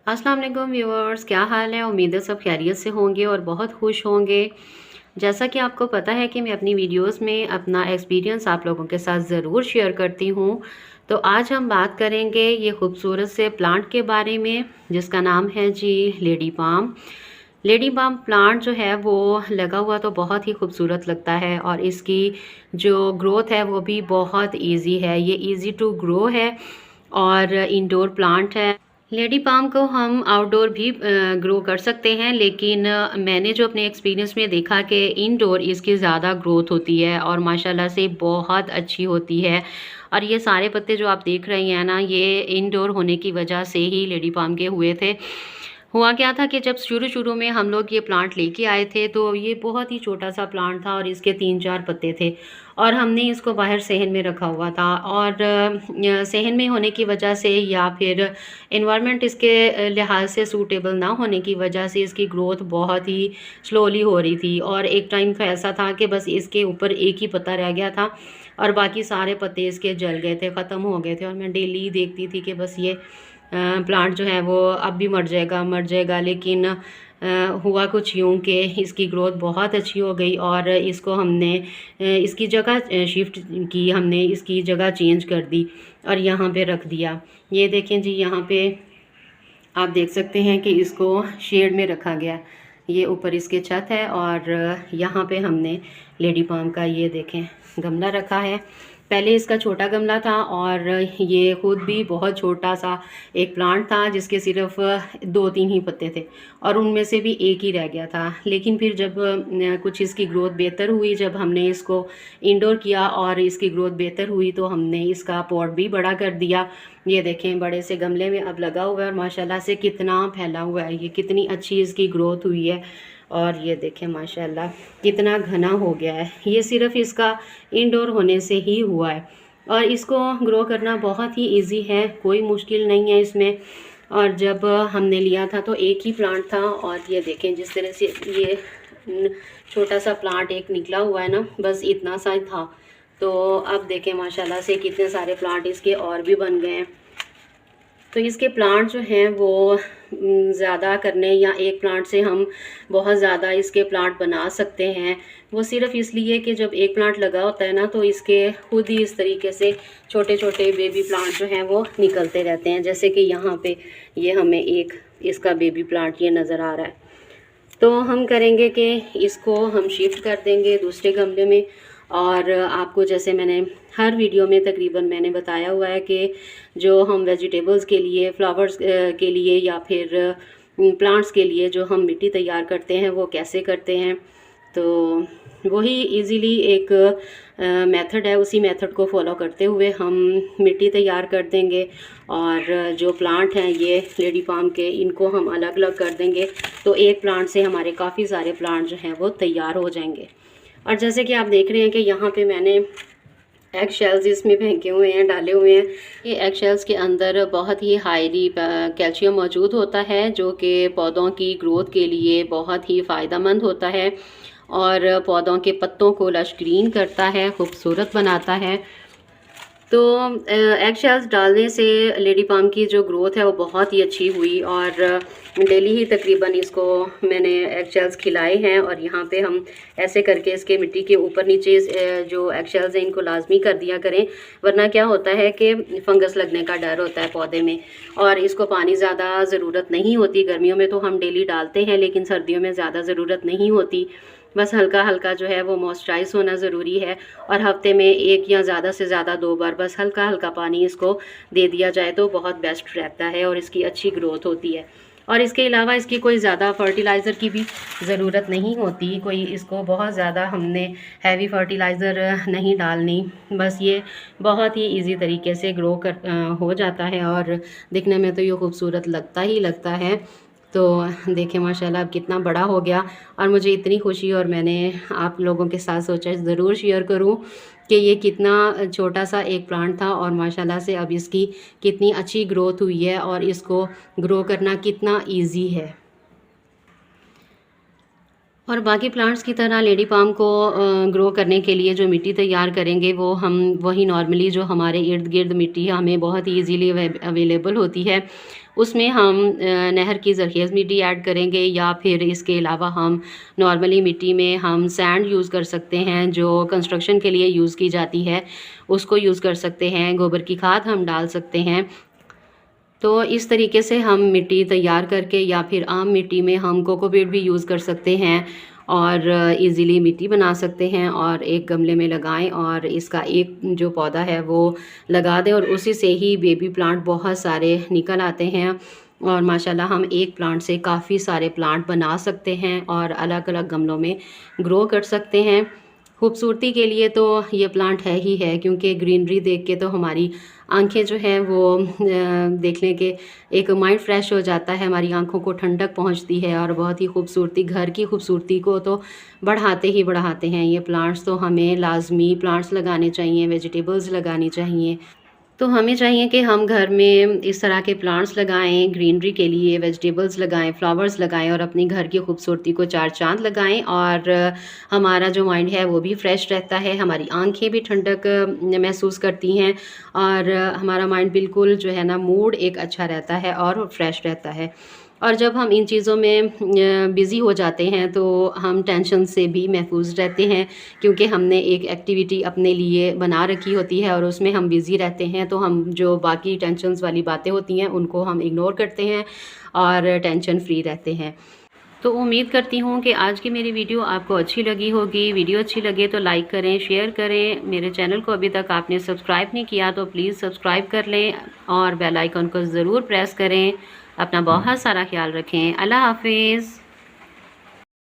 अस्सलाम वालेकुम व्यूअर्स, क्या हाल है। उम्मीद है सब खैरियत से होंगे और बहुत खुश होंगे। जैसा कि आपको पता है कि मैं अपनी वीडियोस में अपना एक्सपीरियंस आप लोगों के साथ ज़रूर शेयर करती हूँ। तो आज हम बात करेंगे ये खूबसूरत से प्लांट के बारे में जिसका नाम है जी lady palm. Lady palm plant जो है वो लगा हुआ तो बहुत ही खूबसूरत लगता है और इसकी जो ग्रोथ है वो भी बहुत ईजी है। ये ईजी टू ग्रो है और इंडोर प्लांट है। लेडी पाम को हम आउटडोर भी ग्रो कर सकते हैं, लेकिन मैंने जो अपने एक्सपीरियंस में देखा कि इनडोर इसकी ज़्यादा ग्रोथ होती है और माशाल्लाह से बहुत अच्छी होती है। और ये सारे पत्ते जो आप देख रही हैं ना, ये इनडोर होने की वजह से ही लेडी पाम के हुए थे। हुआ क्या था कि जब शुरू-शुरू में हम लोग ये प्लांट लेके आए थे तो ये बहुत ही छोटा-सा प्लांट था और इसके 3-4 पत्ते थे और हमने इसको बाहर सहन में रखा हुआ था और सहन में होने की वजह से या फिर एनवायरनमेंट इसके लिहाज से सूटेबल ना होने की वजह से इसकी ग्रोथ बहुत ही स्लोली हो रही थी और एक टाइम तो ऐसा था कि बस इसके ऊपर एक ही पत्ता रह गया था और बाकी सारे पत्ते इसके जल गए थे, ख़त्म हो गए थे और मैं डेली देखती थी कि बस ये प्लांट जो है वो अब भी मर जाएगा, लेकिन हुआ कुछ यूँ कि इसकी ग्रोथ बहुत अच्छी हो गई और इसको हमने इसकी जगह शिफ्ट की, हमने इसकी जगह चेंज कर दी और यहाँ पे रख दिया। ये देखें जी, यहाँ पे आप देख सकते हैं कि इसको शेड में रखा गया। ये ऊपर इसके छत है और यहाँ पे हमने लेडी पाम का ये देखें गमला रखा है। पहले इसका छोटा गमला था और ये खुद भी बहुत छोटा सा एक प्लांट था जिसके सिर्फ 2-3 ही पत्ते थे और उनमें से भी एक ही रह गया था। लेकिन फिर जब कुछ इसकी ग्रोथ बेहतर हुई, जब हमने इसको इंडोर किया और इसकी ग्रोथ बेहतर हुई तो हमने इसका पॉट भी बड़ा कर दिया। ये देखें बड़े से गमले में अब लगा हुआ है और माशाल्लाह से कितना फैला हुआ है, ये कितनी अच्छी इसकी ग्रोथ हुई है और ये देखें माशाल्लाह कितना घना हो गया है। ये सिर्फ इसका इंडोर होने से ही हुआ है और इसको ग्रो करना बहुत ही इजी है, कोई मुश्किल नहीं है इसमें। और जब हमने लिया था तो एक ही प्लांट था और ये देखें जिस तरह से ये छोटा सा प्लांट एक निकला हुआ है ना, बस इतना सा ही था। तो अब देखें माशाल्लाह से कितने सारे प्लांट इसके और भी बन गए हैं। तो इसके प्लांट जो हैं वो ज़्यादा करने या एक प्लांट से हम बहुत ज़्यादा इसके प्लांट बना सकते हैं। वो सिर्फ इसलिए कि जब एक प्लांट लगा होता है ना तो इसके खुद ही इस तरीके से छोटे छोटे बेबी प्लांट जो हैं वो निकलते रहते हैं। जैसे कि यहाँ पे ये हमें एक इसका बेबी प्लांट ये नज़र आ रहा है। तो हम करेंगे कि इसको हम शिफ्ट कर देंगे दूसरे गमले में और आपको जैसे मैंने हर वीडियो में तकरीबन मैंने बताया हुआ है कि जो हम वेजिटेबल्स के लिए, फ्लावर्स के लिए या फिर प्लांट्स के लिए जो हम मिट्टी तैयार करते हैं वो कैसे करते हैं। तो वही इजीली एक मेथड है, उसी मेथड को फॉलो करते हुए हम मिट्टी तैयार कर देंगे और जो प्लांट हैं ये लेडी पाम के, इनको हम अलग अलग कर देंगे तो एक प्लांट से हमारे काफ़ी सारे प्लांट जो हैं वो तैयार हो जाएंगे। और जैसे कि आप देख रहे हैं कि यहाँ पे मैंने एग शेल्स इसमें फेंके हुए हैं, डाले हुए हैं। ये एग शेल्स के अंदर बहुत ही हाईली कैल्शियम मौजूद होता है जो कि पौधों की ग्रोथ के लिए बहुत ही फ़ायदेमंद होता है और पौधों के पत्तों को लश ग्रीन करता है, खूबसूरत बनाता है। तो एग शेल्स डालने से लेडी पाम की जो ग्रोथ है वो बहुत ही अच्छी हुई और डेली ही तकरीबन इसको मैंने एग शेल्स खिलाए हैं और यहाँ पे हम ऐसे करके इसके मिट्टी के ऊपर नीचे जो एग शेल्स हैं इनको लाजमी कर दिया करें, वरना क्या होता है कि फंगस लगने का डर होता है पौधे में और इसको पानी ज़्यादा ज़रूरत नहीं होती। गर्मियों में तो हम डेली डालते हैं लेकिन सर्दियों में ज़्यादा ज़रूरत नहीं होती, बस हल्का हल्का जो है वो मॉइस्चराइज होना ज़रूरी है और हफ्ते में एक या ज़्यादा से ज़्यादा 2 बार बस हल्का हल्का पानी इसको दे दिया जाए तो बहुत बेस्ट रहता है और इसकी अच्छी ग्रोथ होती है। और इसके अलावा इसकी कोई ज़्यादा फर्टिलाइज़र की भी ज़रूरत नहीं होती, कोई इसको बहुत ज़्यादा हमने हैवी फर्टिलाइज़र नहीं डालनी, बस ये बहुत ही इजी तरीके से ग्रो हो जाता है और दिखने में तो ये खूबसूरत लगता ही लगता है। तो देखें माशाल्लाह अब कितना बड़ा हो गया और मुझे इतनी खुशी और मैंने आप लोगों के साथ सोचा ज़रूर शेयर करूं कि ये कितना छोटा सा एक प्लांट था और माशाल्लाह से अब इसकी कितनी अच्छी ग्रोथ हुई है और इसको ग्रो करना कितना इजी है। और बाकी प्लांट्स की तरह लेडी पाम को ग्रो करने के लिए जो मिट्टी तैयार करेंगे वो हम वही नॉर्मली जो हमारे इर्द गिर्द मिट्टी हमें बहुत ही ईजीली अवेलेबल होती है उसमें हम नहर की ज़रख़ेज़ मिट्टी ऐड करेंगे, या फिर इसके अलावा हम नॉर्मली मिट्टी में हम सैंड यूज़ कर सकते हैं, जो कंस्ट्रक्शन के लिए यूज़ की जाती है, उसको यूज़ कर सकते हैं। गोबर की खाद हम डाल सकते हैं। तो इस तरीके से हम मिट्टी तैयार करके, या फिर आम मिट्टी में हम कोकोपीट भी यूज़ कर सकते हैं और इजीली मिट्टी बना सकते हैं, और एक गमले में लगाएं और इसका एक जो पौधा है वो लगा दें, और उसी से ही बेबी प्लांट बहुत सारे निकल आते हैं। और माशाल्लाह हम एक प्लांट से काफ़ी सारे प्लांट बना सकते हैं और अलग अलग गमलों में ग्रो कर सकते हैं। खूबसूरती के लिए तो ये प्लांट है ही है, क्योंकि ग्रीनरी देख के तो हमारी आंखें जो हैं वो देखने के एक माइंड फ्रेश हो जाता है, हमारी आंखों को ठंडक पहुंचती है, और बहुत ही खूबसूरती, घर की खूबसूरती को तो बढ़ाते ही बढ़ाते हैं ये प्लांट्स। तो हमें लाजमी प्लांट्स लगाने चाहिए, वेजिटेबल्स लगानी चाहिए। तो हमें चाहिए कि हम घर में इस तरह के प्लांट्स लगाएं, ग्रीनरी के लिए वेजिटेबल्स लगाएं, फ्लावर्स लगाएं, और अपनी घर की खूबसूरती को चार चांद लगाएं। और हमारा जो माइंड है वो भी फ्रेश रहता है, हमारी आंखें भी ठंडक महसूस करती हैं, और हमारा माइंड बिल्कुल जो है ना, मूड एक अच्छा रहता है और फ्रेश रहता है। और जब हम इन चीज़ों में बिज़ी हो जाते हैं तो हम टेंशन से भी महफूज रहते हैं, क्योंकि हमने एक एक्टिविटी अपने लिए बना रखी होती है और उसमें हम बिज़ी रहते हैं। तो हम जो बाकी टेंशन्स वाली बातें होती हैं उनको हम इग्नोर करते हैं और टेंशन फ्री रहते हैं। तो उम्मीद करती हूँ कि आज की मेरी वीडियो आपको अच्छी लगी होगी। वीडियो अच्छी लगे तो लाइक करें, शेयर करें। मेरे चैनल को अभी तक आपने सब्सक्राइब नहीं किया तो प्लीज़ सब्सक्राइब कर लें, और बेल आइकन को ज़रूर प्रेस करें। अपना बहुत सारा ख्याल रखें। अल्लाह हाफ़िज़।